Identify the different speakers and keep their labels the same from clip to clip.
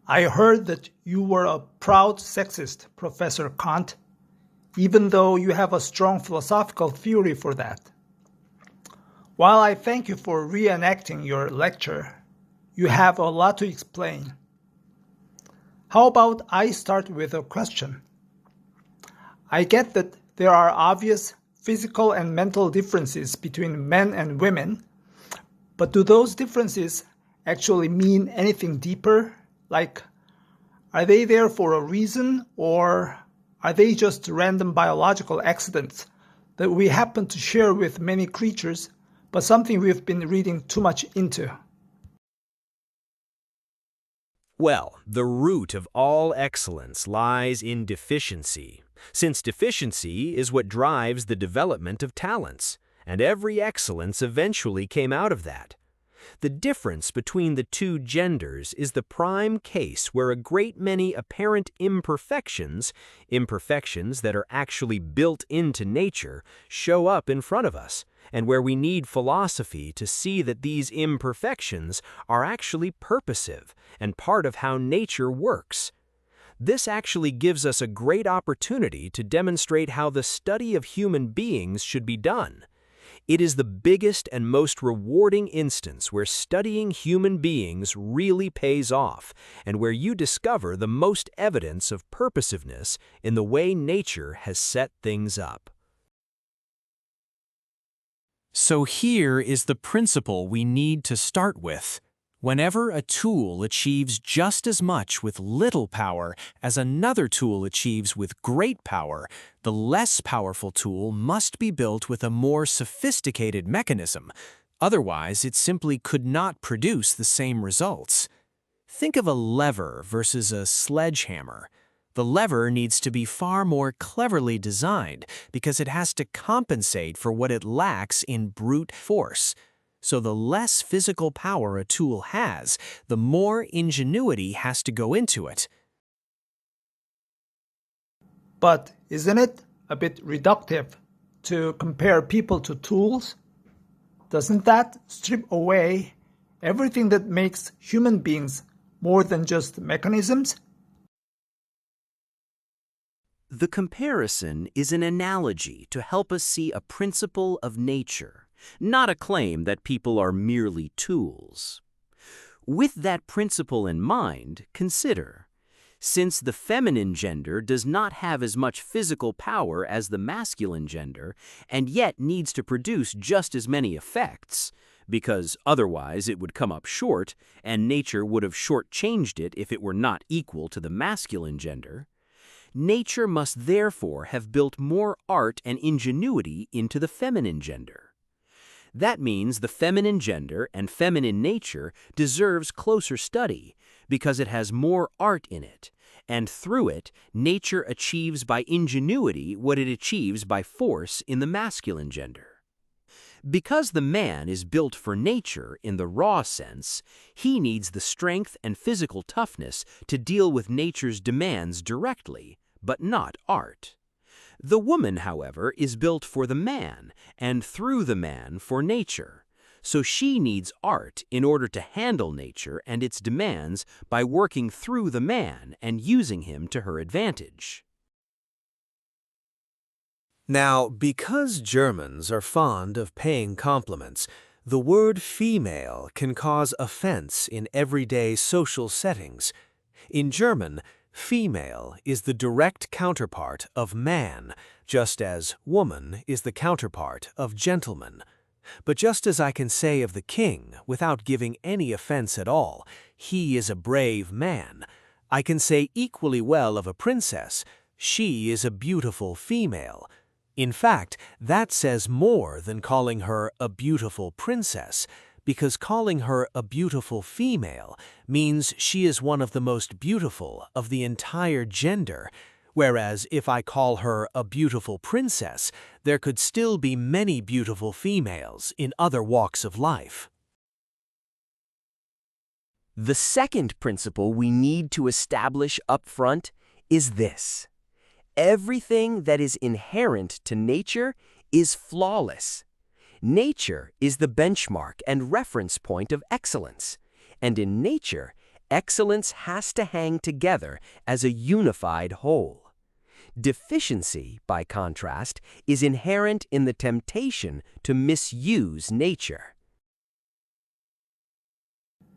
Speaker 1: I heard that you were a proud sexist, Professor Kant, even though you have a strong philosophical theory for that. While I thank you for reenacting your lecture, you have a lot to explain. How about I start with a question? I get that there are obvious physical and mental differences between men and women, but do those differences actually mean anything deeper? Like, are they there for a reason, or are they just random biological accidents that we happen to share with many creatures, but something we've been reading too much into?
Speaker 2: Well, the root of all excellence lies in deficiency, since deficiency is what drives the development of talents, and every excellence eventually came out of that. The difference between the two genders is the prime case where a great many apparent imperfections that are actually built into nature, show up in front of us, and where we need philosophy to see that these imperfections are actually purposive and part of how nature works. This actually gives us a great opportunity to demonstrate how the study of human beings should be done. It is the biggest and most rewarding instance where studying human beings really pays off, and where you discover the most evidence of purposiveness in the way nature has set things up.
Speaker 3: So here is the principle we need to start with. Whenever a tool achieves just as much with little power as another tool achieves with great power, the less powerful tool must be built with a more sophisticated mechanism. Otherwise, it simply could not produce the same results. Think of a lever versus a sledgehammer. The lever needs to be far more cleverly designed because it has to compensate for what it lacks in brute force. So the less physical power a tool has, the more ingenuity has to go into it.
Speaker 1: But isn't it a bit reductive to compare people to tools? Doesn't that strip away everything that makes human beings more than just mechanisms?
Speaker 4: The comparison is an analogy to help us see a principle of nature, not a claim that people are merely tools. With that principle in mind, consider, since the feminine gender does not have as much physical power as the masculine gender, and yet needs to produce just as many effects, because otherwise it would come up short, and nature would have shortchanged it if it were not equal to the masculine gender, nature must therefore have built more art and ingenuity into the feminine gender. That means the feminine gender and feminine nature deserves closer study because it has more art in it, and through it, nature achieves by ingenuity what it achieves by force in the masculine gender. Because the man is built for nature in the raw sense, he needs the strength and physical toughness to deal with nature's demands directly, but not art. The woman, however, is built for the man, and through the man for nature. So she needs art in order to handle nature and its demands by working through the man and using him to her advantage.
Speaker 2: Now, because Germans are fond of paying compliments, the word female can cause offense in everyday social settings. In German, female is the direct counterpart of man, just as woman is the counterpart of gentleman. But just as I can say of the king, without giving any offense at all, he is a brave man, I can say equally well of a princess, she is a beautiful female. In fact, that says more than calling her a beautiful princess, because calling her a beautiful female means she is one of the most beautiful of the entire gender, whereas if I call her a beautiful princess, there could still be many beautiful females in other walks of life.
Speaker 4: The second principle we need to establish up front is this: everything that is inherent to nature is flawless. Nature is the benchmark and reference point of excellence, and in nature, Excellence has to hang together as a unified whole. Deficiency, by contrast, is inherent in the temptation to misuse nature.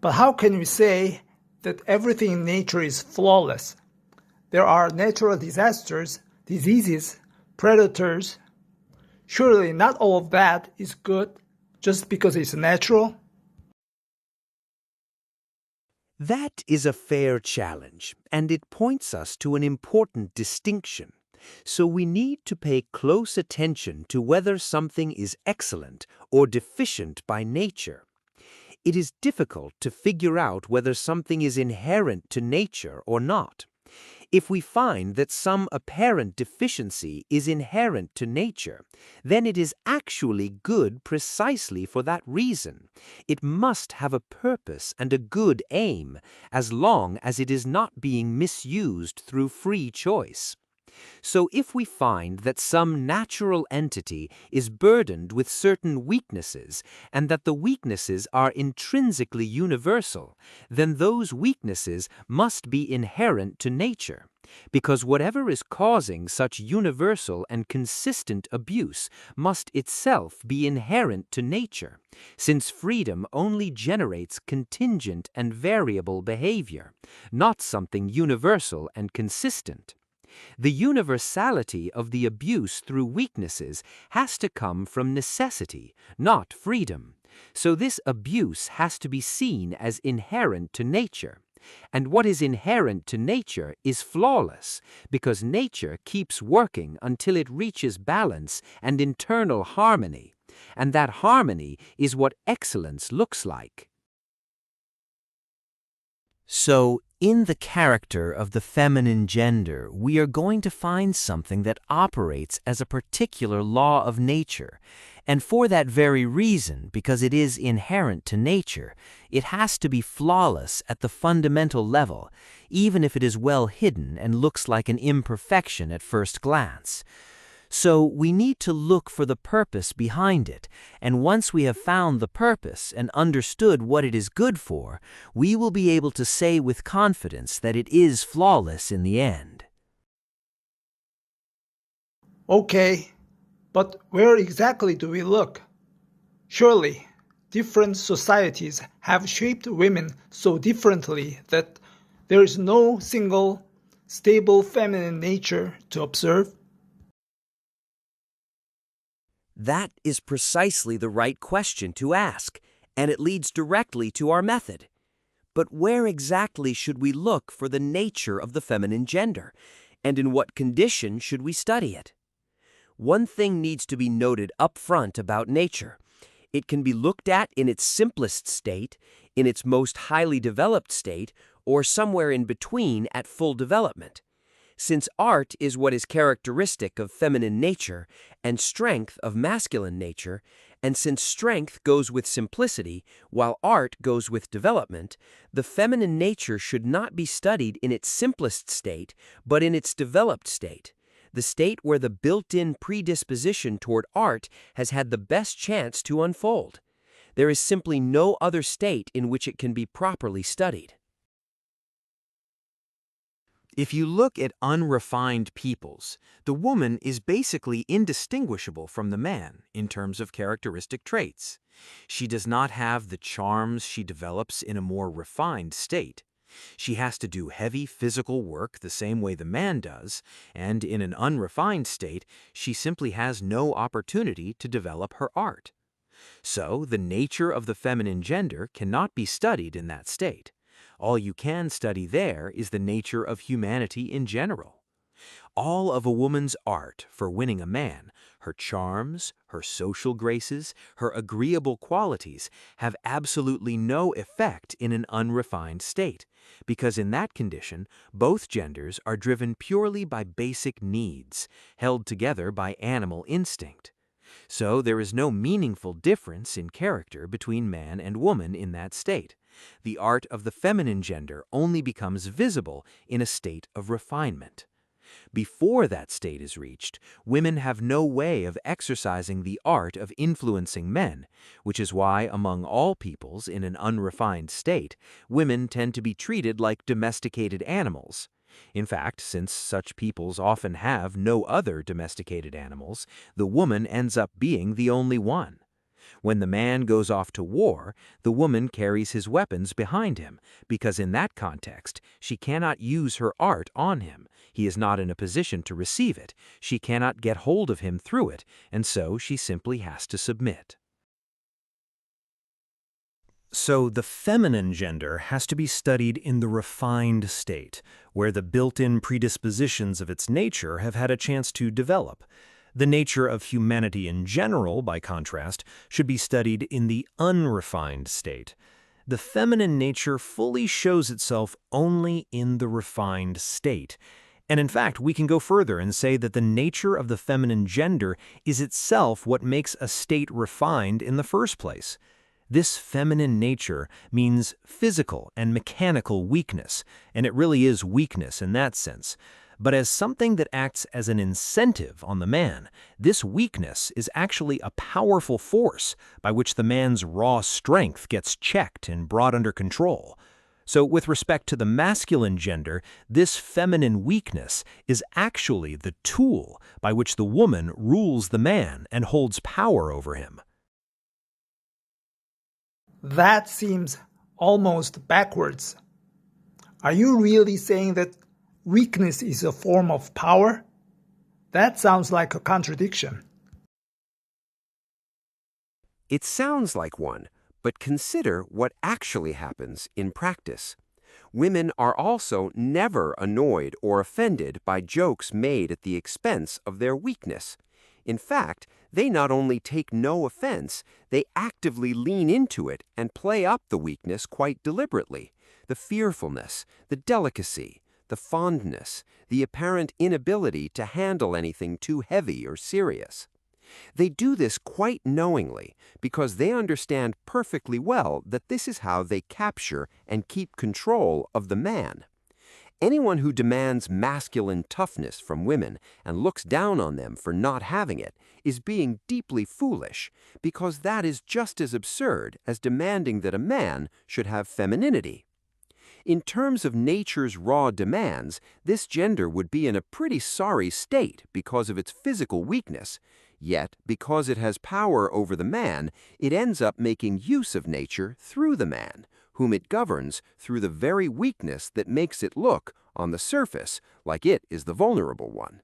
Speaker 1: But how can we say that everything in nature is flawless? There are natural disasters, diseases, predators. Surely not all of that is good just because it's natural.
Speaker 4: That is a fair challenge, and it points us to an important distinction. So we need to pay close attention to whether something is excellent or deficient by nature. It is difficult to figure out whether something is inherent to nature or not. If we find that some apparent deficiency is inherent to nature, then it is actually good precisely for that reason. It must have a purpose and a good aim, as long as it is not being misused through free choice. So if we find that some natural entity is burdened with certain weaknesses and that the weaknesses are intrinsically universal, then those weaknesses must be inherent to nature, because whatever is causing such universal and consistent abuse must itself be inherent to nature, since freedom only generates contingent and variable behavior, not something universal and consistent. The universality of the abuse through weaknesses has to come from necessity, not freedom. So this abuse has to be seen as inherent to nature. And what is inherent to nature is flawless, because nature keeps working until it reaches balance and internal harmony. And that harmony is what excellence looks like. So, in the character of the feminine gender, we are going to find something that operates as a particular law of nature. And for that very reason, because it is inherent to nature, it has to be flawless at the fundamental level, even if it is well hidden and looks like an imperfection at first glance. So we need to look for the purpose behind it, and once we have found the purpose and understood what it is good for, we will be able to say with confidence that it is flawless in the end.
Speaker 1: Okay, but where exactly do we look? Surely, different societies have shaped women so differently that there is no single, stable feminine nature to observe.
Speaker 4: That is precisely the right question to ask, and it leads directly to our method. But where exactly should we look for the nature of the feminine gender, and in what condition should we study it? One thing needs to be noted up front about nature. It can be looked at in its simplest state, in its most highly developed state, or somewhere in between at full development. Since art is what is characteristic of feminine nature and strength of masculine nature, and since strength goes with simplicity while art goes with development, the feminine nature should not be studied in its simplest state, but in its developed state, the state where the built-in predisposition toward art has had the best chance to unfold. There is simply no other state in which it can be properly studied.
Speaker 3: If you look at unrefined peoples, the woman is basically indistinguishable from the man in terms of characteristic traits. She does not have the charms she develops in a more refined state. She has to do heavy physical work the same way the man does, and in an unrefined state, she simply has no opportunity to develop her art. So, the nature of the feminine gender cannot be studied in that state. All you can study there is the nature of humanity in general. All of a woman's art for winning a man, her charms, her social graces, her agreeable qualities, have absolutely no effect in an unrefined state, because in that condition, both genders are driven purely by basic needs, held together by animal instinct. So there is no meaningful difference in character between man and woman in that state. The art of the feminine gender only becomes visible in a state of refinement.
Speaker 2: Before that state is reached, women have no way of exercising the art of influencing men, which is why among all peoples in an unrefined state, women tend to be treated like domesticated animals. In fact, since such peoples often have no other domesticated animals, the woman ends up being the only one. When the man goes off to war, the woman carries his weapons behind him, because in that context, she cannot use her art on him. He is not in a position to receive it. She cannot get hold of him through it, and so she simply has to submit.
Speaker 3: So the feminine gender has to be studied in the refined state, where the built-in predispositions of its nature have had a chance to develop. The nature of humanity in general, by contrast, should be studied in the unrefined state. The feminine nature fully shows itself only in the refined state. And in fact, we can go further and say that the nature of the feminine gender is itself what makes a state refined in the first place. This feminine nature means physical and mechanical weakness, and it really is weakness in that sense. But as something that acts as an incentive on the man, this weakness is actually a powerful force by which the man's raw strength gets checked and brought under control. So with respect to the masculine gender, this feminine weakness is actually the tool by which the woman rules the man and holds power over him.
Speaker 1: That seems almost backwards. Are you really saying that weakness is a form of power? That sounds like a contradiction.
Speaker 5: It sounds like one, but consider what actually happens in practice. Women are also never annoyed or offended by jokes made at the expense of their weakness. In fact, they not only take no offense, they actively lean into it and play up the weakness quite deliberately. The fearfulness, the delicacy, the fondness, the apparent inability to handle anything too heavy or serious. They do this quite knowingly because they understand perfectly well that this is how they capture and keep control of the man. Anyone who demands masculine toughness from women and looks down on them for not having it is being deeply foolish, because that is just as absurd as demanding that a man should have femininity. In terms of nature's raw demands, this gender would be in a pretty sorry state because of its physical weakness. Yet, because it has power over the man, it ends up making use of nature through the man, whom it governs through the very weakness that makes it look, on the surface, like it is the vulnerable one.